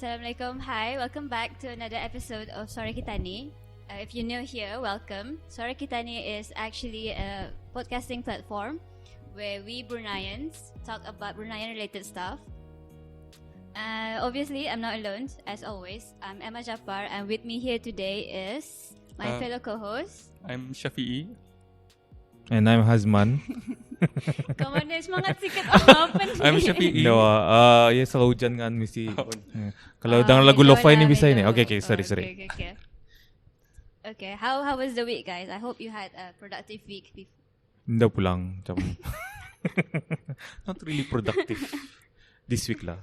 Assalamualaikum. Hi, welcome back to another episode of Suara Kita Ni. If you're new here, welcome. Suara Kita Ni is actually a podcasting platform where we Bruneians talk about Bruneian-related stuff. Obviously, I'm not alone, as always. I'm Emma Jaafar, and with me here today is my fellow co-host. I'm Shafi'i. And I'm Hazman. Kau mana semangat sikit apa ni? I'm Shafi'i. No, ya selalu hujan kan mesti. Kalau dengan lagu lo-fi ni bisa ni. Okay, sorry. Okay, how was the week, guys? I hope you had a productive week. Dah pulang macam not really productive this week lah.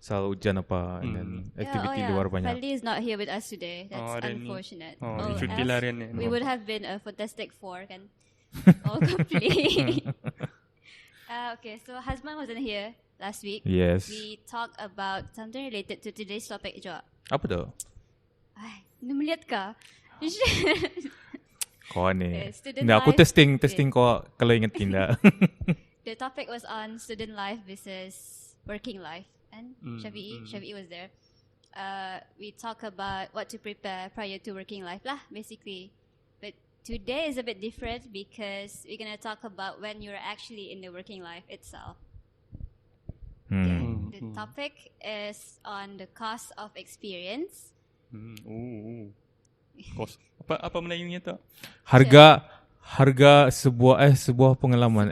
Selalu hujan apa and then activity luar banyak. Fadli is not here with us today. That's unfortunate. Cuti larian ni. We would have been a fantastic four kan. All complete. Okay, so Hazman wasn't here last week. Yes. We talked about something related to today's topic juga. Apa tu? Ay, melihat ka? Kau ni. Student Aku life. testing kau kalau ingat tidak. The topic was on student life versus working life. And Shafi'i was there. We talk about what to prepare prior to working life lah, basically. But today is a bit different because we're gonna talk about when you're actually in the working life itself. The topic is on the cost of experience. Cost. Apa Melayunya tu? Harga sebuah pengalaman.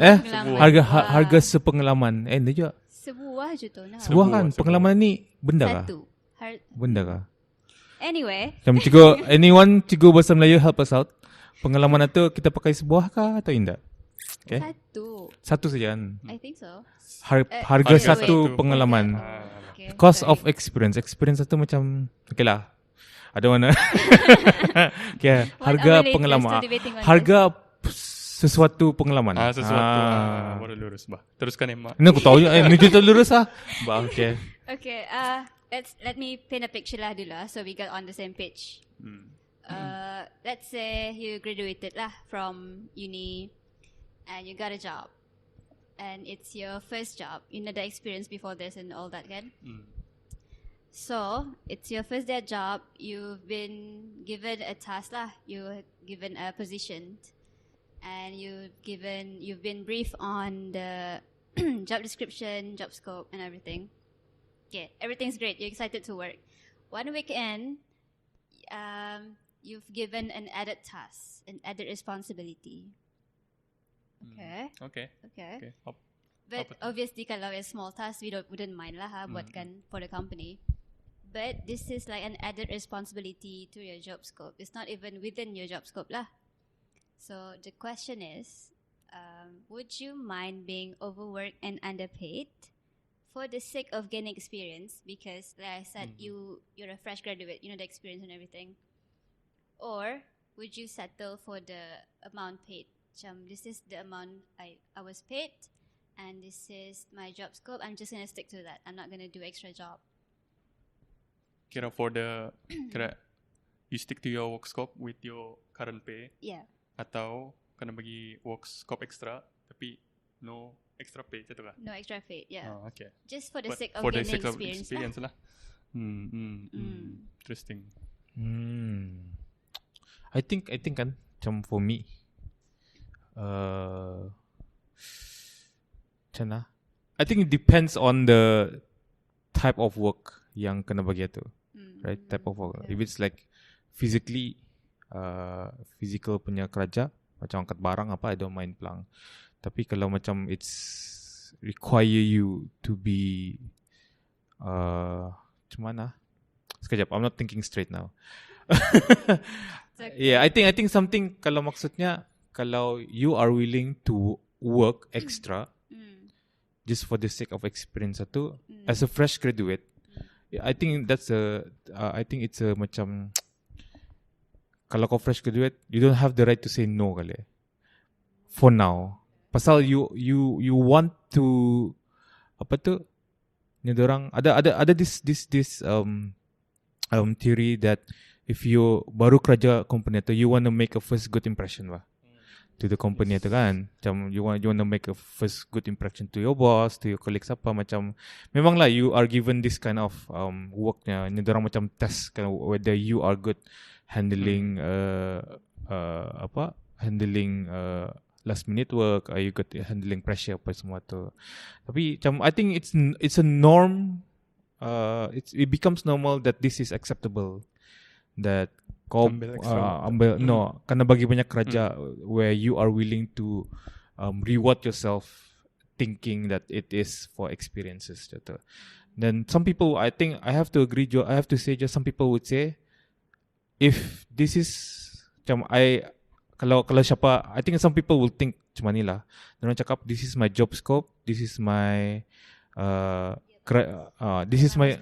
Harga sepengalaman. Dia juga. Sebuah je tu. Sebuah kan pengalaman ni benda kah? Satu. Benda kah? Anyway. Macam cikgu bahasa Melayu help us out. Pengalaman itu kita pakai sebuah kah atau tidak? Okay. Satu saja kan? I think so. Harga satu pengalaman. Okay. Cost of experience. Experience itu macam okay lah. Ada mana? Okay. Harga pengalaman. Harga sesuatu pengalaman. Sesuatu. Baru lurus bah. Teruskan Emma. Ini aku tahu je. Ini kita lurus lah. Okay. Okay. Let me paint a picture lah dulu so we got on the same page. Let's say you graduated lah from uni and you got a job and it's your first job. You know the experience before this and all that kan? So it's your first day job. You've been given a task lah. You're given a position. And you've been briefed on the job description, job scope and everything. Okay, everything's great. You're excited to work. One weekend, you've given an added task, an added responsibility. Okay. But obviously kalau it's small task, we wouldn't mind lah buatkan for the company. But this is like an added responsibility to your job scope. It's not even within your job scope lah. So the question is, would you mind being overworked and underpaid for the sake of gaining experience? Because like I said, you're a fresh graduate, you know the experience and everything. Or would you settle for the amount paid? This is the amount I was paid, and this is my job scope. I'm just gonna stick to that. I'm not gonna do extra job. Kira you stick to your work scope with your current pay. Yeah. Atau kena bagi work scope extra tapi no extra pay macam tu kah? No extra pay, yeah. Okay. Just for the sake of for the gaining sake of experience lah. Interesting. I think kan macam for me macam mana? I think it depends on the type of work yang kena bagi tu. Right? Type of work. If it's like physically physical punya kerja macam angkat barang apa, I don't mind pelang. Tapi kalau macam it's require you to be macam mana? Sekejap, I'm not thinking straight now. Yeah, I think something kalau maksudnya kalau you are willing to work extra just for the sake of experience tu as a fresh graduate, I think it's a macam kalau kau fresh graduate, you don't have the right to say no kali. For now. Pasal you want to apa tu? Ni orang ada this theory that if you baru kerja company tu, you want to make a first good impression lah. to the company tu kan. Macam you want to make a first good impression to your boss, to your colleagues apa, macam memanglah you are given this kind of worknya, ni orang macam test kan whether you are good handling handling last minute work, are you good handling pressure apa semua tu. Tapi macam I think it's a norm, it becomes normal that this is acceptable, that kau ambil kena bagi banyak kerja where you are willing to reward yourself thinking that it is for experiences gitu. Then some people, I think I have to agree, I have to say just some people would say if this is macam kalau siapa, I think some people will think macam ni lah. Mereka cakap this is my job scope, this is my this is my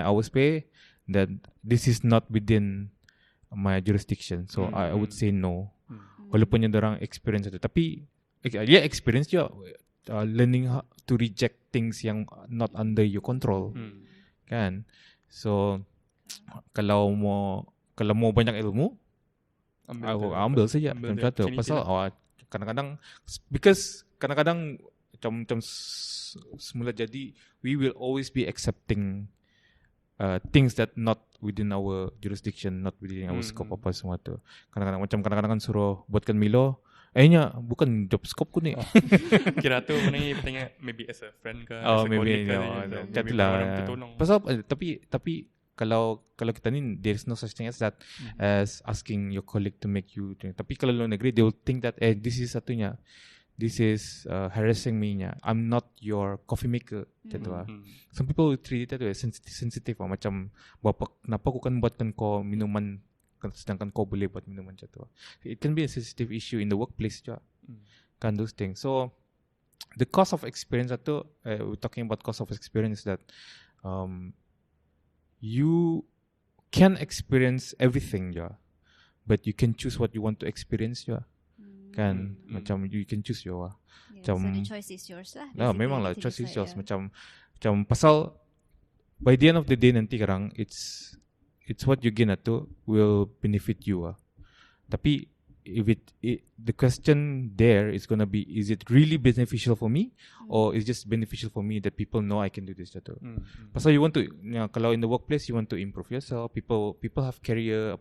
hours pay, that this is not within my jurisdiction. So I would say no. Walaupun yang orang experience itu, tapi experience juga learning how to reject things yang not under your control. Kan? So kalau mau banyak ilmu, ambil saja macam tu. Pasal kadang-kadang because kadang-kadang macam semula jadi we will always be accepting things that not within our jurisdiction, not within our scope apa semua tu. Kadang-kadang suruh buatkan Milo, bukan job scope ku ni. Kira tu mana ni bertanya maybe as a friend ke, as a colleague ke, jadilah. Pasal tapi kalau kita ni there is no such thing as that, as asking your colleague to make you drink. Tapi kalau luar negeri they will think that this is satunya, this is harassing me nya, I'm not your coffee maker gitu lah. Some people will treat it that way, sensitive lah. Macam kenapa aku kan buatkan kau minuman sedangkan kau boleh buat minuman macam tu. It can be a sensitive issue in the workplace juga. Kan those things. So the cost of experience itu, we're talking about cost of experience, that you can experience everything juga, but you can choose what you want to experience juga. Kan macam you can choose your so the choice is yours lah. Memang lah, choice is yours. Macam pasal by the end of the day nanti kadang it's what you gain itu will benefit you lah. Tapi if the question there is gonna be, is it really beneficial for me, or is just beneficial for me that people know I can do this gitu. Pasal you want to, kalau in the workplace you want to improve yourself, people have career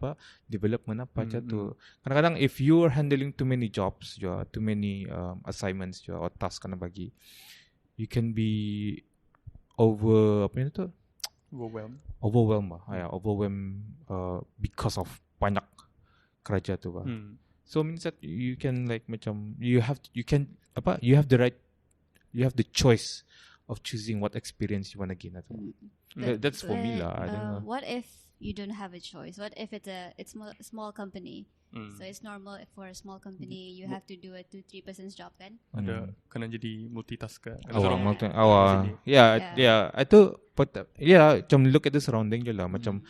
development apa macam tu. Kadang-kadang if you are handling too many jobs juga, too many assignments juga, or tasks kena bagi, you can be overwhelmed because of banyak kerja tu bah. So means that you can like macam you have the right, you have the choice of choosing what experience you want to gain. That's for me lah. I don't know. What if you don't have a choice? What if it's a small company? So it's normal for a small company you have to do a 2-3 person's job kan? Ada kena jadi multitasker. Itu macam look at the surrounding je lah. Macam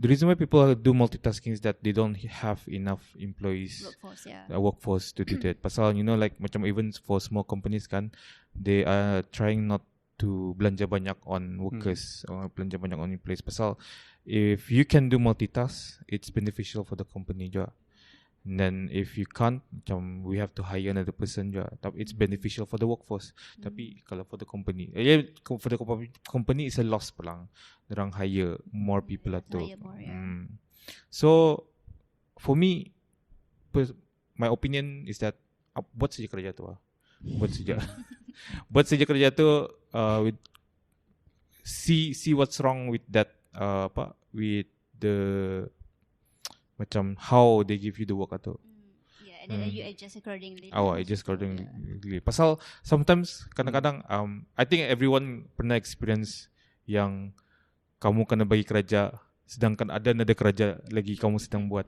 the reason why people do multitasking is that they don't have enough employees, workforce to do that. Pasal like macam even for small companies kan, they are trying not to belanja banyak on workers or belanja banyak on employees. Pasal if you can do multitask, it's beneficial for the company juga. And then if you can't, macam we have to hire another person juga. Tapi it's beneficial for the workforce. Tapi kalau for the company, for the company is a loss pelang. Orang hire more people lah tu. So for me, my opinion is that buat saja kerja tu. Buat saja kerja tu. With see what's wrong with that. With the macam how they give you the work atau. And then you adjust accordingly. Adjust accordingly. Pasal sometimes kadang-kadang I think everyone pernah experience yang kamu kena bagi kerja sedangkan ada kerja lagi kamu sedang buat.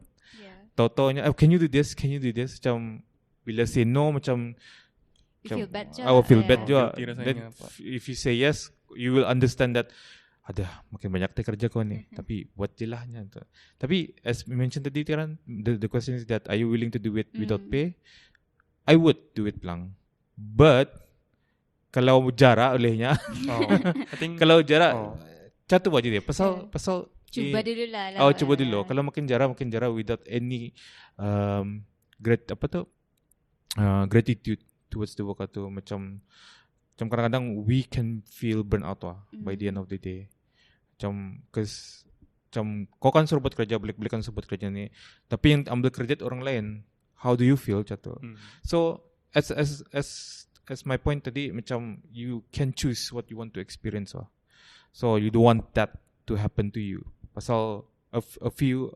Tahu-taunya can you do this? Macam bila say no macam feel bad je. Feel bad juga. Then if you say yes, you will understand that makin banyak kerja kau ni. Tapi buat je lah. Tapi as mentioned tadi kan, the question is that are you willing to do it without pay? I would do it lang. But kalau jarak olehnya, I think kalau jarak satu aja dia. Pasal cuba dulu lah. Cuba dulu. Kalau makin jarang without any gratitude towards the work tu macam kadang-kadang we can feel burn out by the end of the day. Cause kau kan suruh buat kerja, balik kan suruh buat kerja ni, tapi yang ambil kerja orang lain, how do you feel tu? So as my point tadi, macam you can choose what you want to experience so you don't want that to happen to you. Pasal a few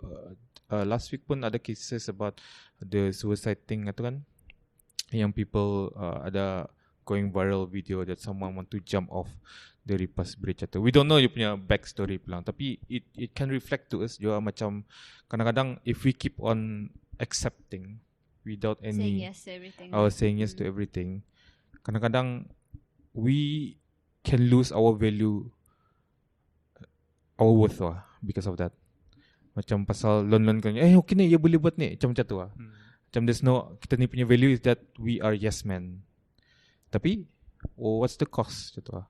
last week pun ada cases about the suicide thing tu kan, yang people ada going viral video that someone want to jump off the Ripas Bridge atau we don't know you punya backstory pelang, tapi it can reflect to us juga macam kadang-kadang if we keep on accepting without any saying yes to everything, kadang-kadang we can lose our value, our worth because of that. Macam pasal lon kan okay ni ya boleh buat ni macam tu macam there's no, kita ni punya value is that we are yes men, tapi what's the cost gitu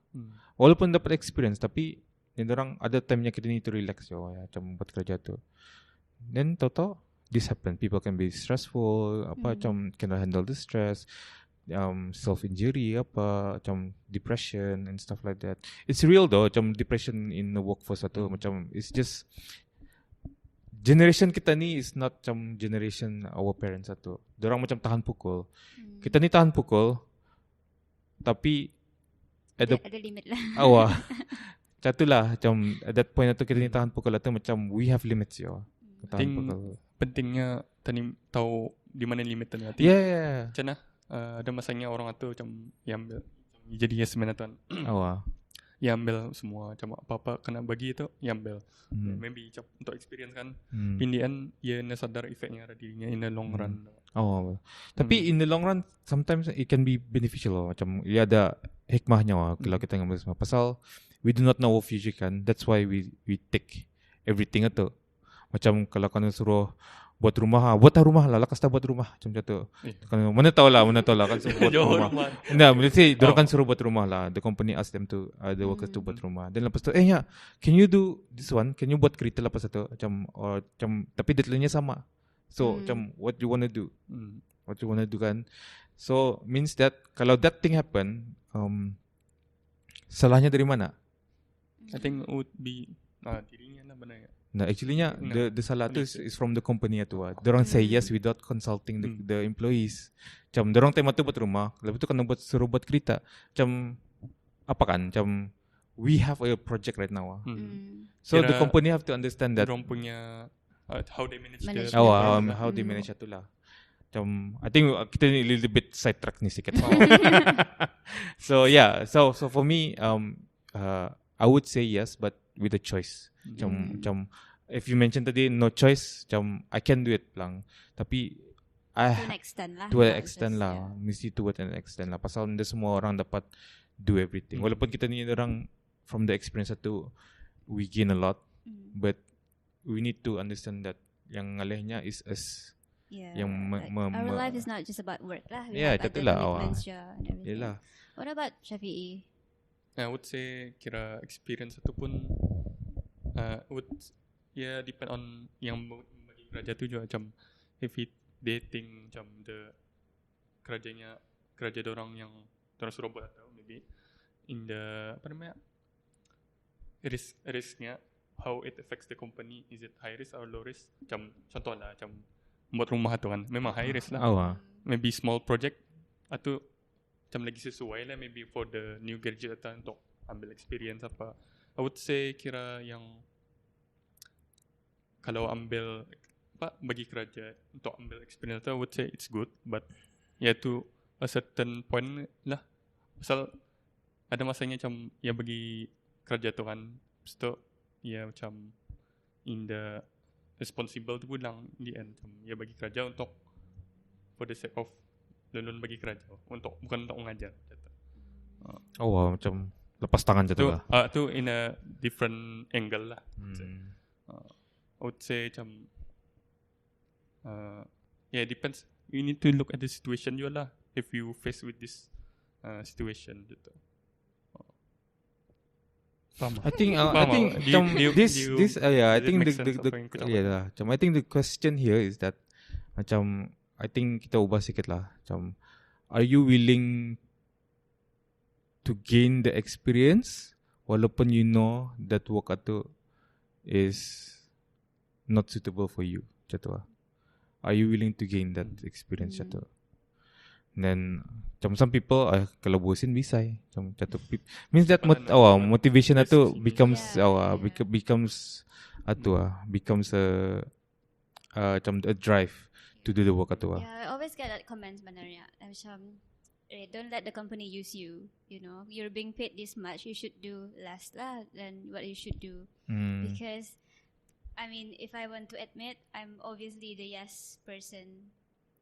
walaupun dapat experience, tapi ni orang ada time-nya kita need to relax macam buat kerja tu, then tahu this happen, people can be stressful macam cannot handle the stress, self injury macam depression and stuff like that. It's real though, macam depression in the workforce macam it's just generation kita ni is not macam generation our parents dorang macam tahan pukul. Kita ni tahan pukul tapi ada limit lah. Catulah macam at that point kita ni tahan pukul macam we have limits tahan pukul. Pentingnya tadi tahu di mana limit tu. Yeah. Macam mana ada masanya orang tu macam yang ambil jadi yes man tuan. Yang ambil semua macam apa-apa kena bagi tu yang ambil. Maybe untuk experience kan. In the end ia sadar efeknya ada dirinya in the long run. Tapi in the long run sometimes it can be beneficial macam ia ada hikmahnya kalau kita ngambil semua. Pasal we do not know our future kan. That's why we take everything tu. Macam kalau kau suruh buat rumah lah lekas tak buat rumah macam tu. Mana tahu lah kan suruh buat rumah. Boleh say dorang kan suruh buat rumah lah. The company ask them to the workers to buat rumah. Dan lepas tu can you do this one? Can you buat kereta lepas tu macam tapi deadline-nya sama. So macam what you want to do? What you want to do kan? So means that kalau that thing happen, salahnya dari mana? I think would be dirinya lah benar. Actually-nya the salah tu is from the company Dorang say yes without consulting the employees. Macam dorang tema tu buat rumah, lepas tu kena suruh buat kereta. Macam apa kan? Macam we have a project right now. So the company have to understand that. Dorang punya how they manage how they manage itulah. Macam I think kita ni little bit sidetrack ni sikit. So yeah, so for me I would say yes but with a choice. Macam if you mention tadi no choice, macam I can do it lang. Tapi to an extent lah. Mesti to an extent lah. Pasal hindi semua orang dapat do everything. Walaupun kita ni orang from the experience tu we gain a lot, but we need to understand that yang ngalihnya is us. Yang our life is not just about work lah. Itulah. Yalah. What about Shafi'i? I would say kira experience itu pun would depend on yang bagi kerja tu juga macam if they think macam the kerja dorang yang dorang suruh buat atau maybe in the risknya how it affects the company, is it high risk or low risk? Macam contohlah macam buat rumah tu kan memang high risk lah. Maybe small project atau macam lagi sesuai lah maybe for the new graduate untuk ambil experience apa. I would say kira yang kalau ambil bagi kerja untuk ambil experience tu I would say it's good, but to a certain point lah. Pasal ada masanya macam bagi kerja tu kan so macam in the responsible tu pulang in the end macam bagi kerja untuk for the sake of lulun bagi kerja bukan untuk mengajar macam lepas tangan tu lah. Tu in a different angle lah. I would say macam depends. You need to look at the situation juga lah if you face with this situation gitu. I think the question here is that macam I think kita ubah sikit lah. Macam, are you willing to gain the experience walaupun you know that work tu is not suitable for you? Macam tu lah. Are you willing to gain that experience? Macam tu. Then macam some people kalau bosin bisa macam tu. Means that motivation tu becomes becomes macam a drive to do the work tu. Yeah, I always get that comment sebenarnya. Macam don't let the company use you. You know, you're being paid this much, you should do less lah than what you should do. Because I mean, if I want to admit, I'm obviously the yes person.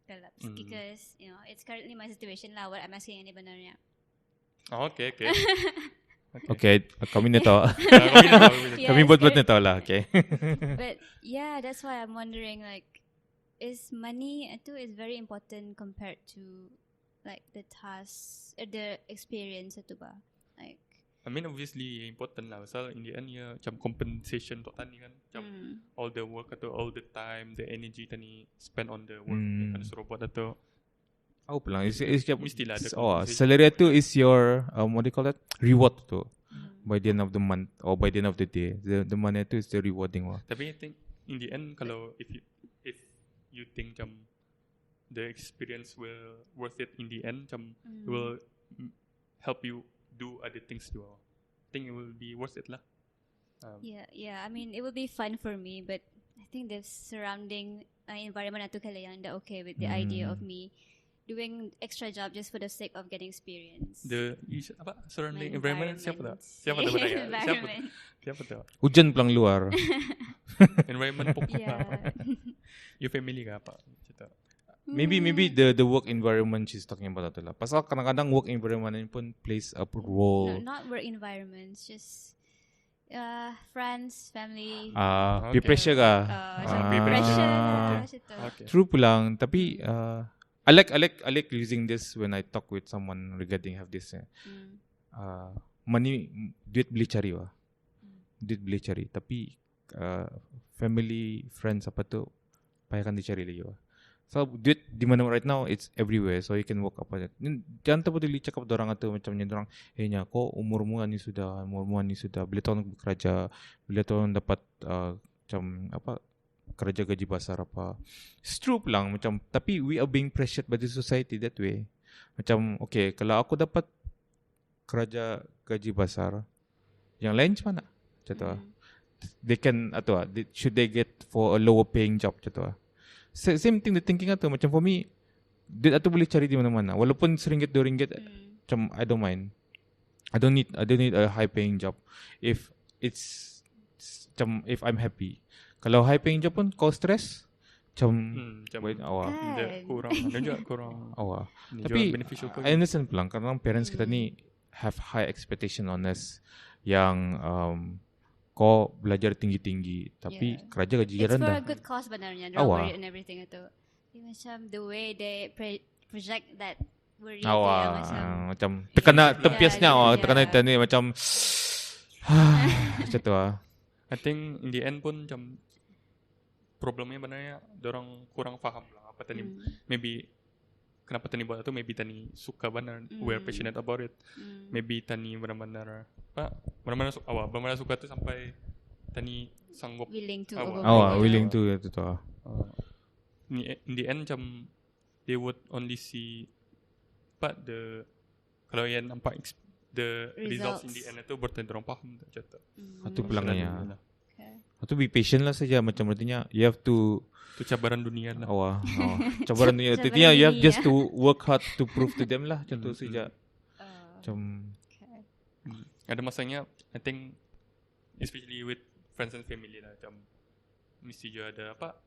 Because you know, it's currently my situation lah. What I'm asking ini benarnya. Oh, okay. Okay, kami na tahu. Kami buat na tahu lah. Okay. But yeah, that's why I'm wondering, like, is money itu is very important compared to like the task, the experience itu ba? Like, I mean, obviously important lah. Pasal in the end, macam compensation untuk tani kan. Macam all the work atau all the time, the energy tani spend on the work. Kan suruh buat atau. Oh, pelang. Mestilah ada compensation. Salary tu is your, what do you call that? Reward tu. By the end of the month or by the end of the day. The money tu is the rewarding lah. Tapi I think, in the end, kalau if you think macam the experience will worth it in the end, macam will help you do other things too. I think it will be worth it lah. Yeah. I mean, it will be fun for me, but I think the surrounding environment itu kali yang dah okay with the idea of me doing extra job just for the sake of getting experience. Surrounding environment siapa tahu? Siapa tahu Environment. Siapa tahu? Hujan pelang luar. Environment pokok. Yeah. Your family ke apa? Cerita. Maybe the work environment she's talking about itu lah. Pasal kadang-kadang work environment pun plays a role. No, not work environments, just friends, family. Peer pressure ke? Peer pressure. Okay. True pulang. Tapi I like using this when I talk with someone regarding have this. Money, duit boleh cari lah. Duit boleh cari. Tapi family, friends apa tu payahkan dicari lagi lah. So duit di mana right now it's everywhere, so you can work apa aja. Jangan terpeduli cakap orang atau macamnya orang. Nya kau umurmu ni sudah bila tahun bekerja, bila tahun dapat macam apa kerja gaji besar apa. It's true pulang macam, tapi we are being pressured by the society that way. Macam okay, kalau aku dapat kerja gaji besar, yang lain macam mana? Macam tu. They can should they get for a lower paying job macam tu. Same thing the thinking atau macam for me duit atau boleh cari di mana-mana walaupun RM1 RM2 macam I don't mind. I don't need a high paying job if it's macam if I'm happy. Kalau high paying job pun kau stress macam kurang tapi I understand pulang kadang parents kita ni have high expectation on us yang kau belajar tinggi-tinggi tapi kerja gaji rendah. It's for a good cause sebenarnya. Don't worry and everything itu. Macam the way they project that worry macam tekana tempiasnya tekana ni macam macam tu lah. I think in the end pun macam problemnya sebenarnya dorang kurang faham lah apa tadi maybe kenapa tani buat itu, maybe tani suka benar, we're passionate about it. Maybe tani benar-benar benar-benar suka tu sampai tani sanggup willing to willing to itu tu. In the end macam they would only see kalau yang nampak the results in the end itu berarti orang faham macam tu. Itu pelangnya. Itu be patient lah saja macam artinya you have to cabaran dunia lah. Cabaran dunia. Artinya you have just to work hard to prove to them lah macam tu saja. Macam ada masanya I think especially with friends and family lah macam mesti je ada apa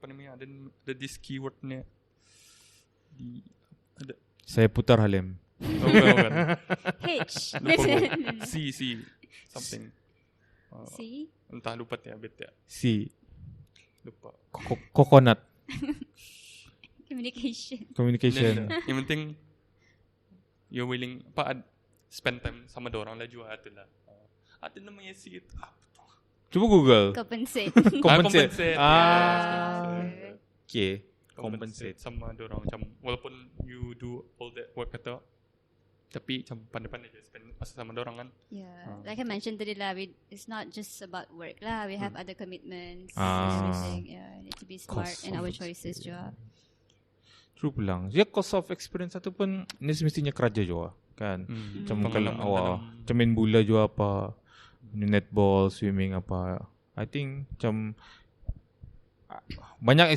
namanya ada this keyword ni ada saya putar Halim. Bukan. H. C something. C. Entah lupa ya bet ya. C. Lupa. Coconut. Communication. Yang penting you're willing spend time sama orang lah juga itulah. Ada namanya C itu. Cuba Google. Compensate. Compensate. Okay. compensate sama dorang macam walaupun you do all that work kata tapi macam pandai-pandai je spend masa sama dorang kan. Like I mentioned tadi lah, it's not just about work lah, we have other commitments and everything. Need to be smart in our choices juga. True pulang. Ya, cost of experience satu pun ni semestinya kerja juga kan. Macam kalau macam main bola juga apa, netball, swimming apa. I think macam banyak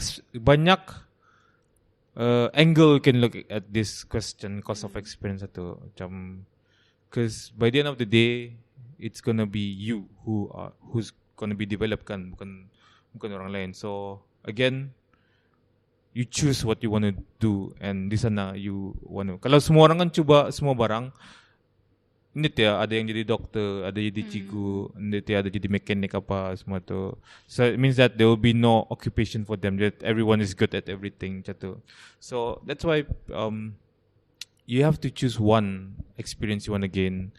angle you can look at this question, cost of experience satu. Macam because by the end of the day it's gonna be you who's gonna be developed kan, bukan orang lain. So again, you choose what you want to do, and di sana you want to. Kalau semua orang kan cuba semua barang, ini dia ada yang jadi doktor, ada jadi cikgu, ini dia ada jadi mekanik apa semua tu. So it means that there will be no occupation for them. That everyone is good at everything, macam tu. So that's why you have to choose one experience you want to gain.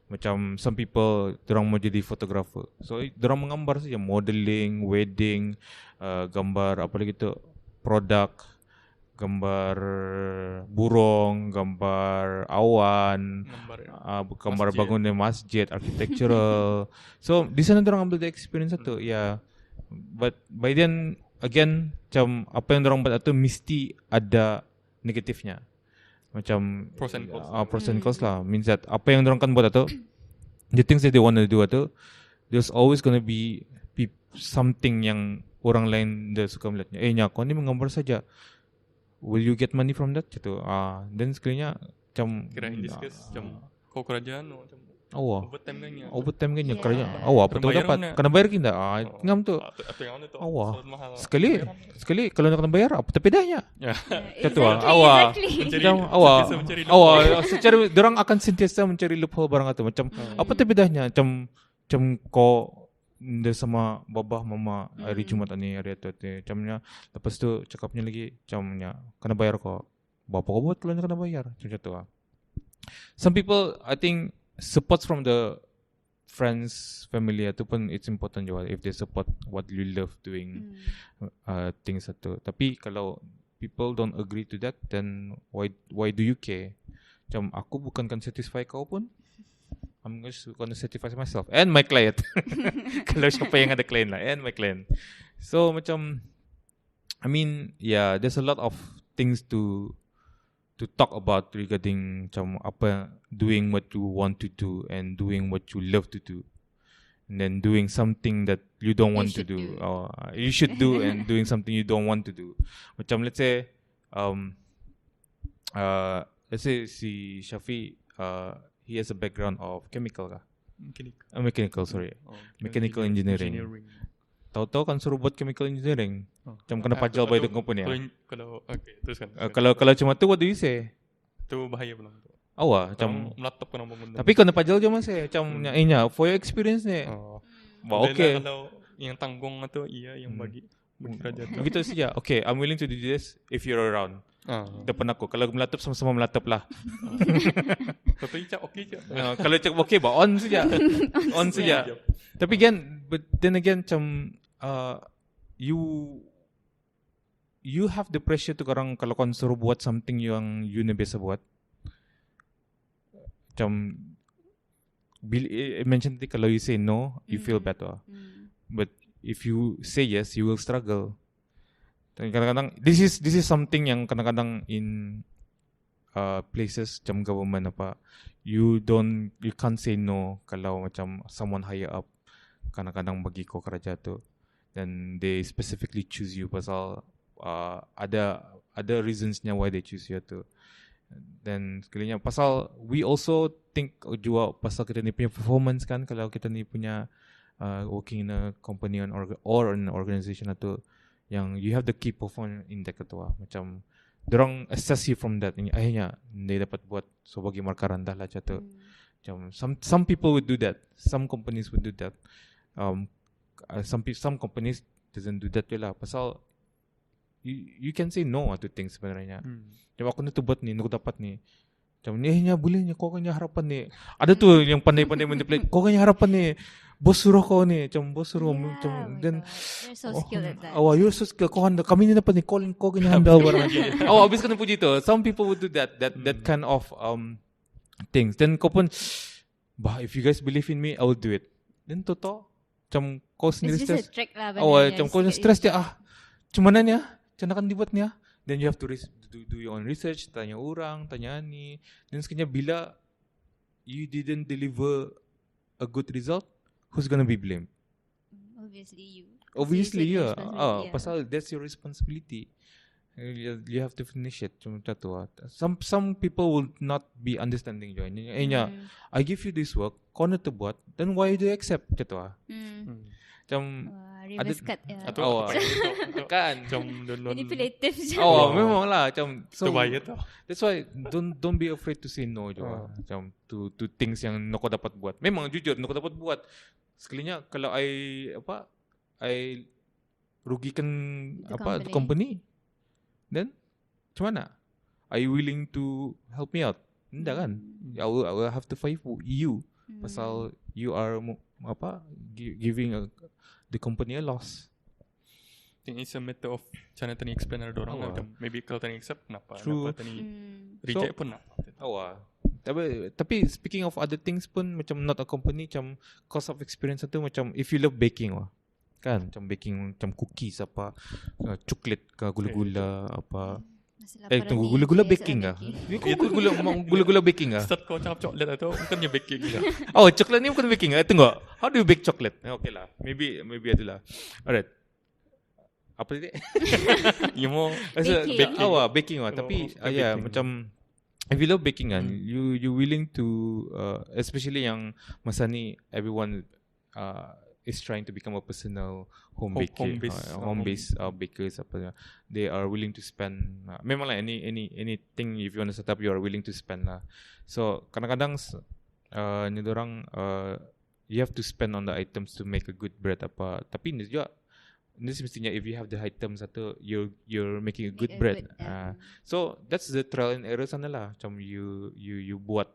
Macam some people, dorang mau jadi photographer. So dorang menggambar saja, modeling, wedding, gambar apa lagi tu, produk, gambar burung, gambar awan, gambar bangunan masjid, architectural. So di sana dorang ambil the experience satu. But by then again, macam apa yang dorang buat itu mesti ada negatifnya. Macam pros and cons lah. Means that apa yang dorang kan buat itu, the things that they want to do itu, there's always gonna be something yang orang lain dia suka melihatnya. Kau ni menggambar saja, will you get money from that? Gitu. Then sekalinya macam kira in this case macam kau kerajaan macam overtime kan kerajaan. Betul dapat. Kena bayar kita. Ngam tu. Sekali kalau nak kena bayar apa tapi dahnya. Gitu. Secara orang akan sentiasa mencari loophole barang itu macam apa tapi dahnya macam kau dia sama babah mama hari Jumat ni hari itu macamnya. Lepas tu cakapnya lagi macamnya kena bayar kau. Bapa kau buat kalau kena bayar macam tu. Some people I think support from the friends, family itu pun it's important juga if they support what you love doing things itu. Tapi kalau people don't agree to that, then why do you care? Macam aku bukan kan satisfy kau pun. I'm just gonna satisfy myself and my client. Kalau siapa yang ada client lah, and my client. So macam, I mean, there's a lot of things to talk about regarding macam apa, doing what you want to do and doing what you love to do, and then doing something that you don't want to do. You should do and doing something you don't want to do. Macam let's say si Shafi, he has a background of chemical mechanical engineering. Tahu-tahu kan suruh buat chemical engineering. Macam kena pajal by the company. Teruskan. Kalau cuma tu, what do you say? Tu bahaya pula. Macam melatap kena bangun. tapi kena pajal je masih. Macam for your experience ni. Okay. Kalau yang tanggung tu yang bagi kerja tu. Begitu saja. Okay, I'm willing to do this if you're around. Depan aku. Kalau melatap sama-sama melatap lah. Tapi cak okey je. Kalau cak okey, on saja. On saja. Tapi but then again macam you have the pressure tu orang kalau kau suruh buat something yang you ni biasa buat. Macam mention tadi kalau you say no, you feel better. But if you say yes, you will struggle. Dan kadang-kadang this is something yang kadang-kadang in places macam government apa, you can't say no kalau macam someone higher up kadang-kadang bagi kau kerja tu, then they specifically choose you pasal ada reasonsnya why they choose you tu. Dan sekalinya pasal we also think juga pasal kita ni punya performance kan, kalau kita ni punya working in a company or an organization atau yang you have the key performance index ketua, macam dorang assess you from that. Akhirnya dia dapat buat so bagi markah rendah lah macam tu. Macam some people would do that, some companies would do that. Some companies doesn't do that je lah. Pasal you can say no to things sebenarnya. Macam aku ni tu buat ni, aku dapat ni. Macam ni hanya bolehnya kau kan harapan ni. Ada tu yang pandai-pandai manipulate. Kau kan harapan ni. bos suruh kau ni, macam bos suruh Yeah, macam oh my then God. They're so skilled at that. you're so skilled. Kau handle, kami ni dapat ni kau kena handle barang. Habis kena puji tu. Some people would do that kind of things. Then kau pun, if you guys believe in me, I will do it. Then toto, macam kau sendiri It's just a stress. trick lah. Macam kau stress dia macam mana ni macam nak dibuat ni Then you have to do your own research, tanya orang, tanya ni. Then sekiranya bila you didn't deliver a good result, who's gonna be blamed? Obviously you. Pasal that's your responsibility. You have to finish it. Macam tu. Some people will not be understanding jo. I give you this work, kau nak buat, then why do you accept? Macam tu. Macam reverse cut ya. Atau kan macam download manipulative je. Memang lah macam so terbayar tu. that's why don't be afraid to say no je. Macam to things yang kau dapat buat. Memang jujur kau dapat buat. Sekalinya kalau I rugikan the company, then macam mana? Are you willing to help me out? Tidak kan? I will have to fight for you. Pasal you are giving the company a loss. I think it's a matter of macam mana tani explain ada orang macam maybe kalau tani accept kenapa tani reject pun kenapa. Tapi speaking of other things pun macam not a company, macam cost of experience tu macam if you love baking kan, macam baking macam cookies coklat ke gula-gula tunggu gula-gula baking ke? Gula-gula baking ke? Start kau cakap coklat atau bukannya baking ke? Coklat ni bukan baking ke? Tunggu, how do you bake chocolate? Okay lah, maybe adalah. Alright. Apa tadi? You mau baking tapi macam if you love baking kan, you willing to especially yang masa ni everyone is trying to become a personal home based bakers they are willing to spend memang lah anything if you want to set up you are willing to spend lah. So kadang-kadang ni orang you have to spend on the items to make a good bread tapi ni juga ini semestinya if you have the items you're making a good bread. So that's the trial and error sana lah. Macam you buat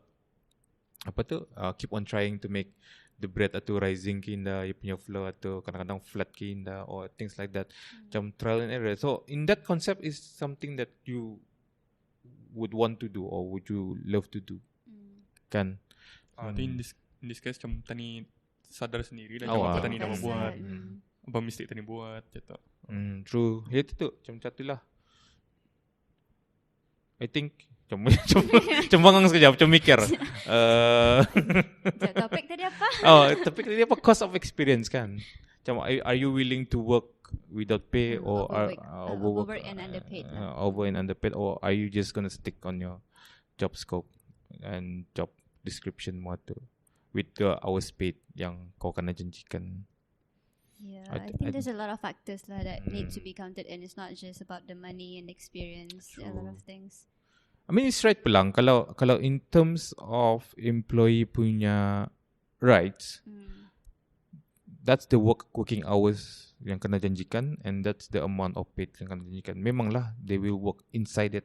keep on trying to make the bread atau rising ke indah, you punya flour atau kadang-kadang flat ke indah or things like that. Macam trial and error. So in that concept is something that you would want to do or would you love to do? Kan? In this case macam tani sadar sendiri lah apa tani dah buat. Apa mistake tani buat gitu. True. Ya tu macam lah. I think Cembangang sekejap, macam mikir. Topik tadi apa? Topik tadi apa? Cost of experience kan. Macam are you willing to work without pay or overwork and underpaid? Over and underpaid, or are you just gonna stick on your job scope and job description mo tu with the hours paid yang kau kena janjikan? Yeah, I think there's a lot of factors that need to be counted and it's not just about the money and experience. A lot of things. I mean it's right pelang kalau in terms of employee punya rights, that's the working hours yang kena janjikan and that's the amount of paid yang kena janjikan. Memanglah they will work inside it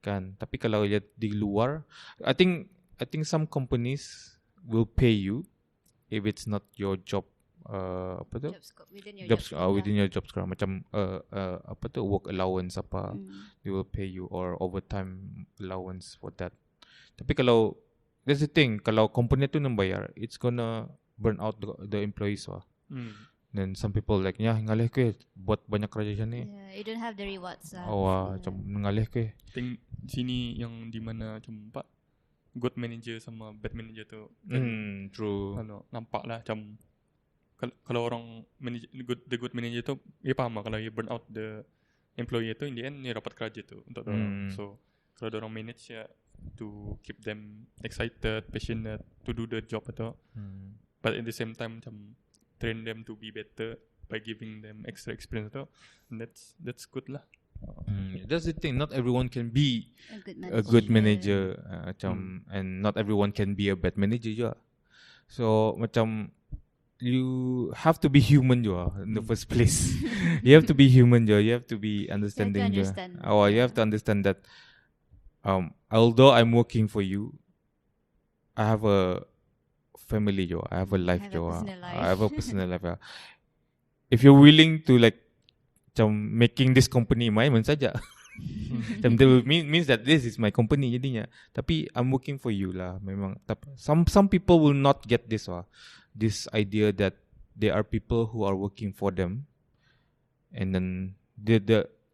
kan. Tapi kalau dia di luar, I think some companies will pay you if it's not your job job scope within your job scope. Macam work allowance they will pay you or overtime allowance for that. Tapi kalau that's the thing, kalau company tu nak bayar, it's gonna burn out the employees then some people like ngalih ke buat banyak kerja ni. You don't have the rewards macam ngalih ke. Think sini yang di mana macam good manager sama bad manager tu true. Nampak lah macam kalau orang the good manager tu dia faham kalau dia burn out the employee tu in the end dia dapat kerja tu untuk orang. So kalau orang manage to keep them excited, passionate to do the job atau but at the same time macam train them to be better by giving them extra experience tu, that's good lah. That's the thing, not everyone can be a good manager and not everyone can be a bad manager juga. So macam you have to be human juga in the first place. You have to be human juga. You have to be understanding juga. You have to understand that although I'm working for you, I have a family jo. I have a life have a jo. personal life. I have a personal life. If you're willing to like macam making this company mine saja. Macam means that this is my company jadinya. Tapi I'm working for you lah. Memang some people will not get this this idea that there are people who are working for them, and then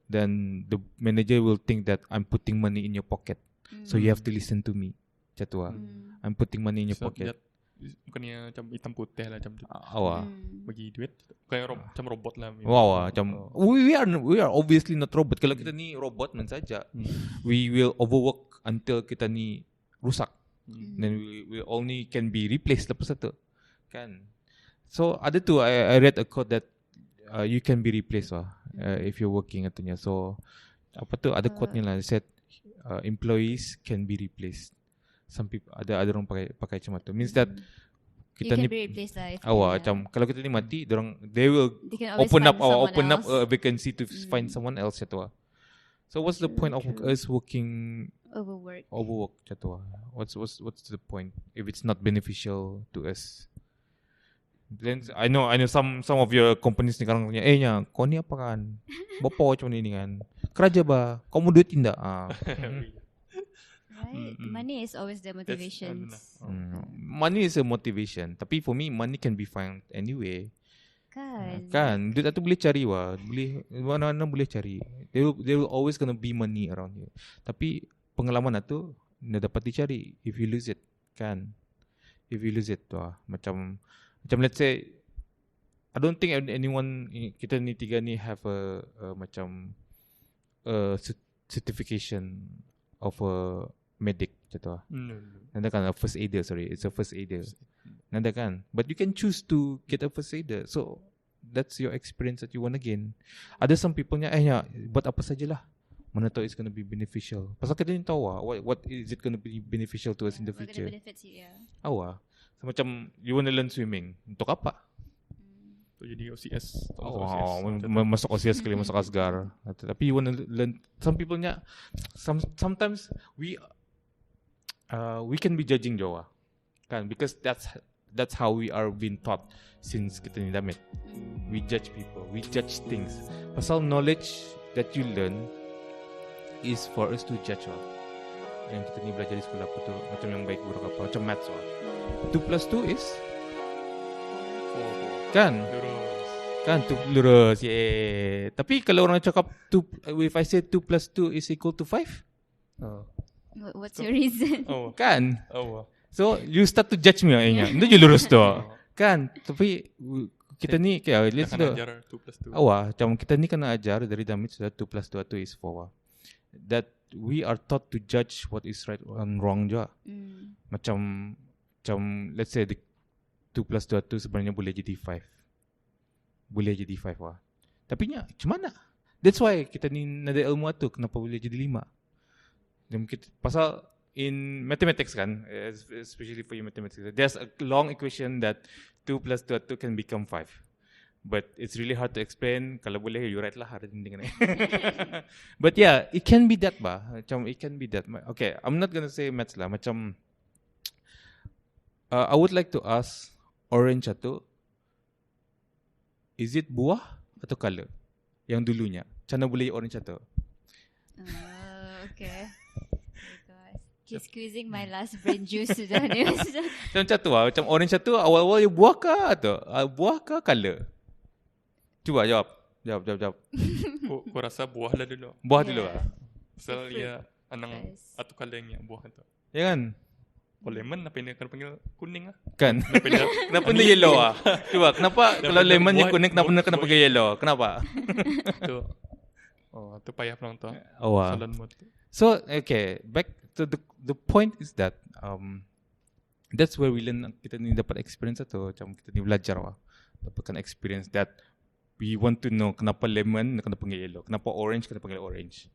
the manager will think that I'm putting money in your pocket. So you have to listen to me. Macam I'm putting money in your pocket. Bukannya macam hitam putih lah macam bagi duit kayak macam robot lah. Macam we are obviously not robot. Kalau kita ni robot man saja, we will overwork until kita ni rusak. Then we only can be replaced lepas itu. Kan? So ada tu I read a quote that you can be replaced if you're working katanya. So apa tu ada quote-nya lah, said employees can be replaced. Some people ada orang pakai macam tu. Means that kita you ni can be replaced lah. macam kalau kita ni mati, they will can open up else. a vacancy to find someone else macam tu. So what's the point of us working overwork macam tu? What's the point if it's not beneficial to us? Then I know some of your companies ni sekarang tanya, kau ni apa kan? Bapa macam ni kan? Kerja ba? Kau mau duit tidak? Right. Money is always the motivation. Money is a motivation. Tapi for me, money can be found anyway. Kan? Duit tu boleh cari boleh mana-mana boleh cari. There will always gonna be money around you. Tapi pengalaman tu dah dapat dicari if you lose it. Kan? If you lose it macam let's say I don't think anyone kita ni tiga ni have a macam certification of a medic macam tu Nanda kan a first aider, it's a first aider. Nanda kan, but you can choose to get a first aider. So that's your experience that you want to gain. Ada some people buat apa sajalah, mana tahu it's going to be beneficial. Pasal kita ni tahu what is it going to be beneficial to us in the future. Benefits you, So macam you want to learn swimming, untuk apa? Jadi OCS. Masuk OCS sekali, masuk Asgar. Tapi you want to learn. Some people sometimes we can be judging Jawa, kan? Because that's how we are being taught since kita ni damit. We judge people, we judge things. Pasal knowledge that you learn is for us to judge Yang kita ni belajar di sekolah apa tu, macam yang baik buruk apa, macam maths 2 plus 2 is kan? Kan tu lurus. Tapi kalau orang cakap if I say 2 plus 2 is equal to 5? What's your reason? Kan? So you start to judge me itu je lurus tu. Kan? Tapi kita ni let's do. Ajar 2 plus 2. Macam kita ni kena ajar dari damit sudah 2 plus 2 tu is 4. That we are taught to judge what is right and wrong juga. Macam let's say 2 plus 2 tu sebenarnya boleh jadi 5. Boleh jadi 5 Tapi macam mana? That's why kita ni ada ilmu tu, kenapa boleh jadi 5. Pasal in mathematics kan, especially for you mathematics, there's a long equation that 2 plus 2 can become 5. But it's really hard to explain. Kalau boleh you write lah dengan But yeah, it can be that Macam it can be that. Okay, I'm not gonna say maths lah. Macam I would like to ask orange tu, is it buah atau color? Yang dulunya. Macam mana boleh orange tu? Okay. He's squeezing my last brain juice sudah ni. Macam tu macam orange tu awal-awal dia buah ke atau buah ke color? Cuba jawab. Aku rasa buah lah dulu. Buah dulu Pasal dia anang atau colornya buah tu. Ya kan? Lemon apa dia kena panggil kuning Kan? Kenapa dia yellow Cuba, kenapa kalau lemon ni kuning kenapa panggil yellow? Kenapa? Tu. Tu payah pelang tu. Salan mood. So, okay, back to the point is that that's where we learn, kita ni dapat experience tu, macam kita ni belajar dapatkan experience that we want to know kenapa lemon kena panggil yellow, kenapa orange kena panggil orange.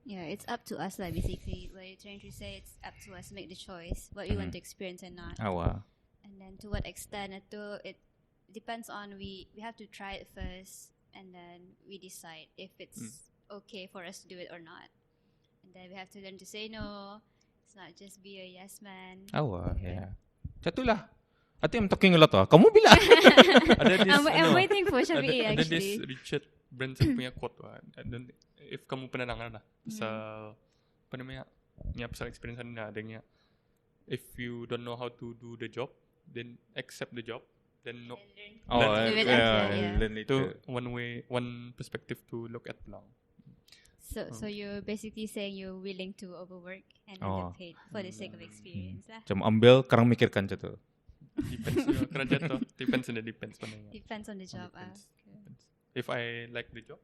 Yeah, it's up to us lah basically. What you're trying to say, it's up to us to make the choice what we want to experience and not. And then to what extent it depends on we have to try it first and then we decide if it's okay for us to do it or not. And then we have to learn to say no. It's not just be a yes man. Yeah. Catulah. I think I'm talking a lot. Kamu bila? Ada this, I'm waiting for Shafi'i ada this actually. Richard Branson punya quote dan if kamu pernah dengar lah pasal apa namanya ni pasal experience ni adanya if you don't know how to do the job then accept the job then no Learn itu later. one perspective to look at lang. So you're basically saying you're willing to overwork and underpaid for the sake of experience lah. Macam ambil, karang mikirkan macam tu. Depends kerja tu. Depends sebenarnya. Depends on the job. Depends. If I like the job,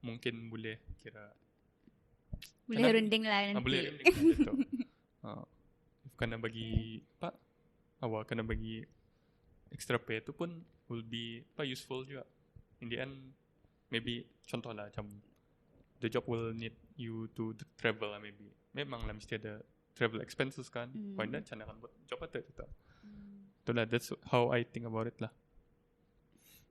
mungkin boleh kira. Boleh runding lah nanti. Boleh runding lah gitu. If kena bagi kena bagi extra pay tu pun will be useful juga. In the end, maybe contoh lah macam the job will need you to travel lah maybe. Memang lah mesti ada travel expenses kan. Why not? Macam nak buat job atau tu. Itulah, that's how I think about it lah.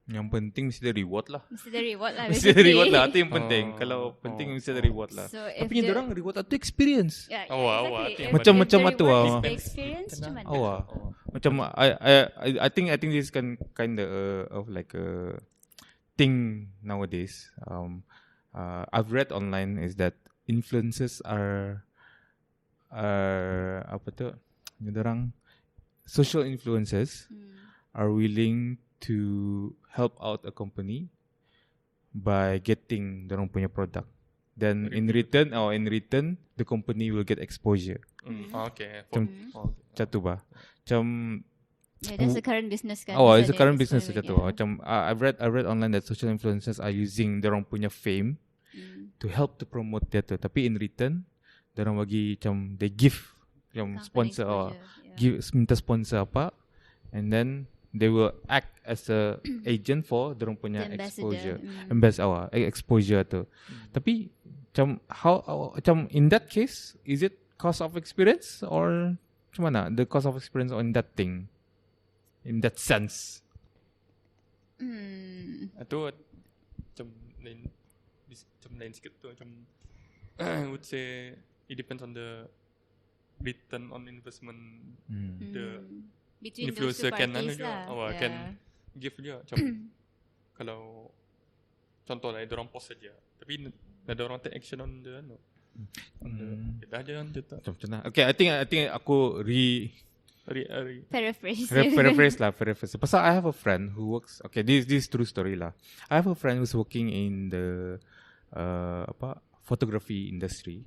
Yang penting mesti ada reward lah. Mesti ada reward lah. Mesti ada reward lah. Itu yang penting. Kalau penting mesti ada reward lah. So tapi ni orang reward tu experience. Yeah, exactly. Macam tu experience macam mana? Macam I think this kan kind of like a thing nowadays. I've read online is that influencers are apa tu? Orang social influencers are willing to help out a company by getting dorang punya product. Then in return the company will get exposure. Okay. Macam tu ba? Macam that's the current business kan. It's the current business macam tu. Macam I've read online that social influencers are using dorang punya fame to help to promote dia tu. Tapi in return dorang bagi macam they give yang sponsor minta sponsor apa, and then they will act as a agent for dorang punya exposure tu. Tapi macam in that case is it cost of experience or macam mana the cost of experience on that thing in that sense? Itu macam lain sikit tu macam I would say it depends on the return on investment the between influencer those two parties can lah. can give dia macam kalau contoh lah dia orang post saja tapi ada orang take action on the dah jangan je tak macam mana. Okay, I think aku paraphrase lah. Pasal I have a friend who works. Okay, this is true story lah. I have a friend who's working in the photography industry.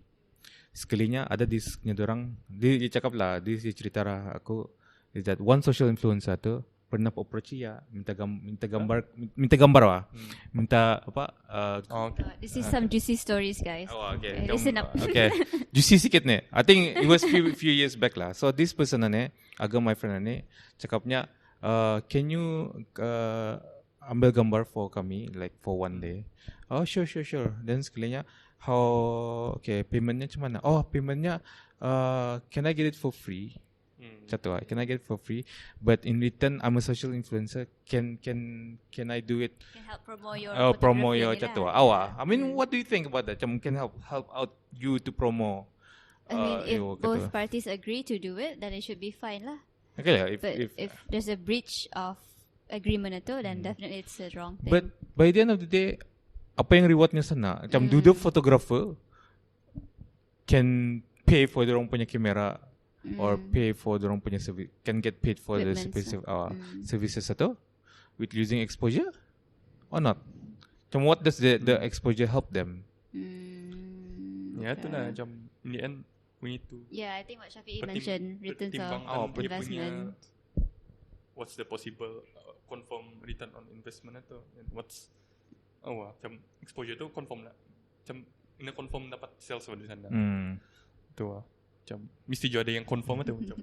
Sekalinya ada punya dorang dia cakap lah, dia cerita lah aku is that one social influencer tu pernah approach dia minta gambar lah. Minta apa this is some juicy stories guys. Okay. Listen up. Okay. Juicy sikit ni. I think it was few years back lah. So this person ni my friend ni cakapnya can you ambil gambar for kami like for one day. Oh sure. Then sekalinya paymentnya macam mana? Paymentnya can I get it for free? Can I get it for free? But in return I'm a social influencer. Can I do it? Can help promote your I mean what do you think about that? Can help out you to promote. I mean if both parties agree to do it then it should be fine lah. Okay, if there's a breach of agreement itu then definitely it's a wrong thing. But by the end of the day apa yang rewardnya sana? Macam do the photographer can pay for their own punya kamera or pay for their own punya service, can get paid for the specific services atau with using exposure or not? Macam what does the exposure help them? Ya itulah macam in the end we need to I think what Shafi'i mentioned returns of investment. What's the possible confirm return on investment atau and what's macam exposure tu confirm lah. Macam ina confirm dapat sales di sana. Tu lah. Macam mesti juga ada yang confirm atau macam.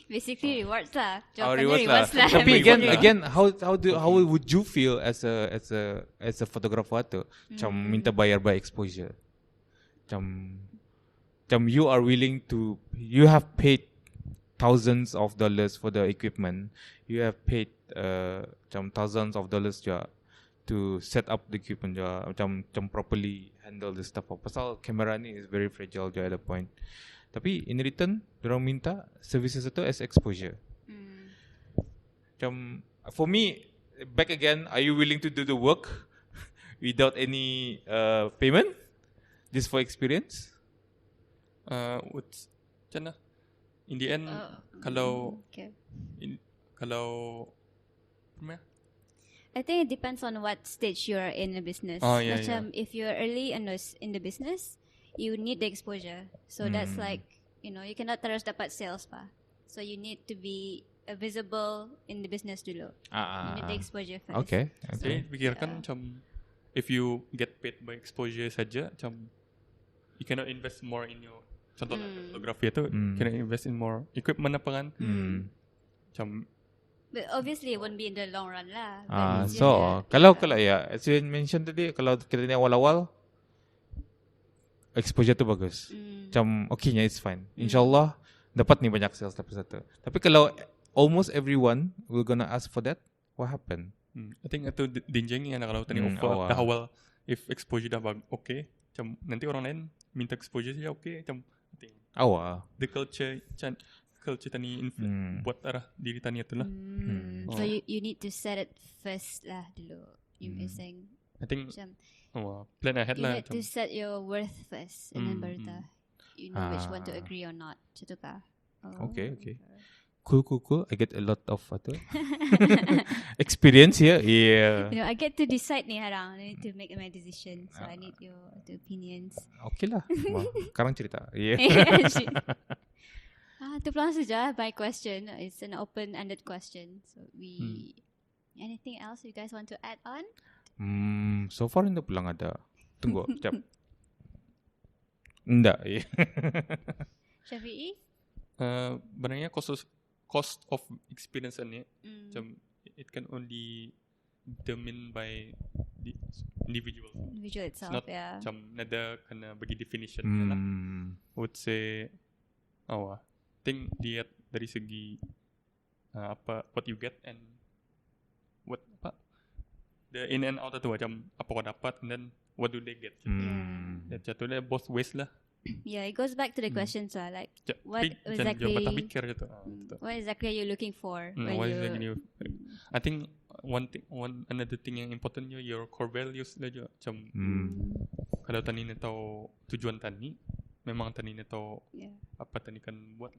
Basically rewards lah. Rewards lah. Tapi again how would you feel as a photographer tu? Macam minta bayar by exposure. Macam you are willing to, you have paid thousands of dollars for the equipment. You have paid macam thousands of dollars juga to set up the equipment juga, macam properly handle the stuff. Pasal kamera ni is very fragile juga at the point. Tapi in return, dorang minta services itu as exposure. Macam for me, back again, are you willing to do the work without any payment just for experience? Macam mana? In the end, kalau apa ya? I think it depends on what stage you are in a business. Macam if you're early in the business, you need the exposure. So that's like, you cannot terus dapat sales pa. So you need to be visible in the business dulu. You need the exposure first. Okay. Jadi fikirkan macam if you get paid by exposure saja, macam you cannot invest more in your contoh fotografi itu, cannot invest in more equipment apa kan? Macam but obviously it won't be in the long run lah. So kalau ya, as you mentioned tadi, kalau kita ni awal-awal exposure tu bagus. Macam okeynya it's fine. InsyaAllah dapat ni banyak sales dapat satu. Tapi kalau almost everyone will gonna ask for that, what happen? I think itu dangernya kalau tadi offer dah awal, if exposure dah okay, macam nanti orang lain minta exposure saja okay, macam I think the culture tani buat arah diri tani itu lah. So you need to set it first lah dulu. You saying I think plan ahead lah. You need to set your worth first and then baru you know which one to agree or not. Macam tu kah? Okay. Cool. I get a lot of experience here. Yeah. I get to decide ni harang. I need to make my decision. So I need your opinions. Okay lah. Sekarang cerita. Yeah. To plan saja by question. It's an open-ended question. So anything else you guys want to add on? So far hindi pulang ada. Tunggu, sekejap. Enggak. Syafi'i? Sebenarnya cost of experience ni, macam it can only determined by the individual. Individual itself, not, macam nada kena bagi definition lah. Would say, think lihat dari segi what you get and the in and out tu macam apa kau dapat and then what do they get. Jatuhnya both ways lah. Yeah, it goes back to the questions like what exactly are you looking for when you I think another thing yang important your core values lah je. Macam kalau tani ni tahu tujuan tani, memang tani ni tahu apa tani kan buat.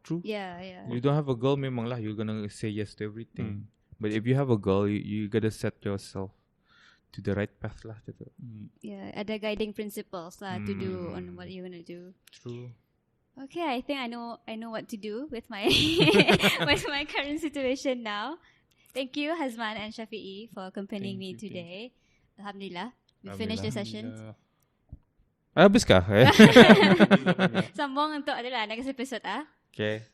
True. Yeah. You don't have a goal, memang lah you're gonna say yes to everything. But if you have a goal, you gotta set yourself to the right path lah. Yeah, ada guiding principles lah to do on what you're gonna do. True. Okay, I think I know what to do with my with my current situation now. Thank you, Hazman and Syafi'i, for accompanying me today. Alhamdulillah, we finished the sessions. Habis kah? Sambung untuk adalah next episode Okay.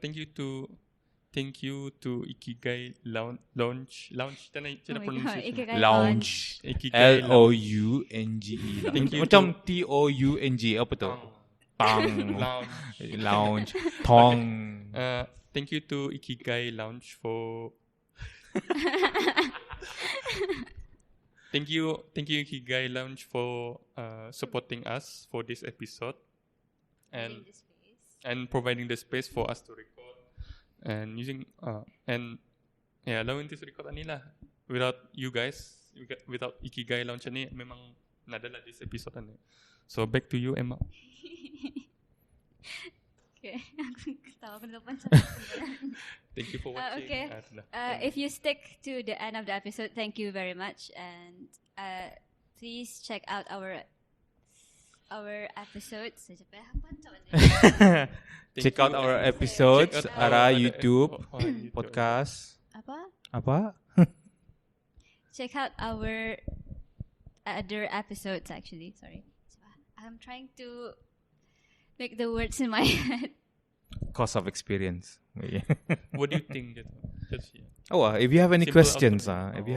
Thank you to Ikigai Lounge. Ikigai Lounge. Lounge. Macam TOUNG. Apa tu? Lounge. Tong. Thank you to Ikigai Lounge for Thank you Ikigai Lounge for supporting us for this episode and providing the space for us to record and using allowing this record ni lah. Without you guys, without Ikigai Lounge ni, memang nada lah this episode ni. So back to you, Emma. Okay, aku ketawa penutupan. Thank you for watching. Okay. If you stick to the end of the episode, thank you very much, and please check out our episodes. Check out our episodes ara YouTube podcast. Apa? Check out our other episodes. Actually, sorry, I'm trying to make the words in my head. Cost of experience. What do you think? If you have any questions, if you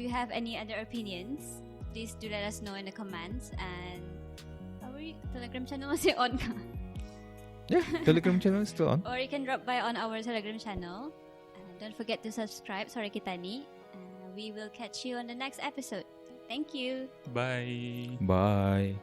have any other opinions, please do let us know in the comments. And our Telegram channel is on. Yeah, Telegram channel is still on. Or you can drop by on our Telegram channel. Don't forget to subscribe. Sorry kita ni. We will catch you on the next episode. Thank you. Bye. Bye.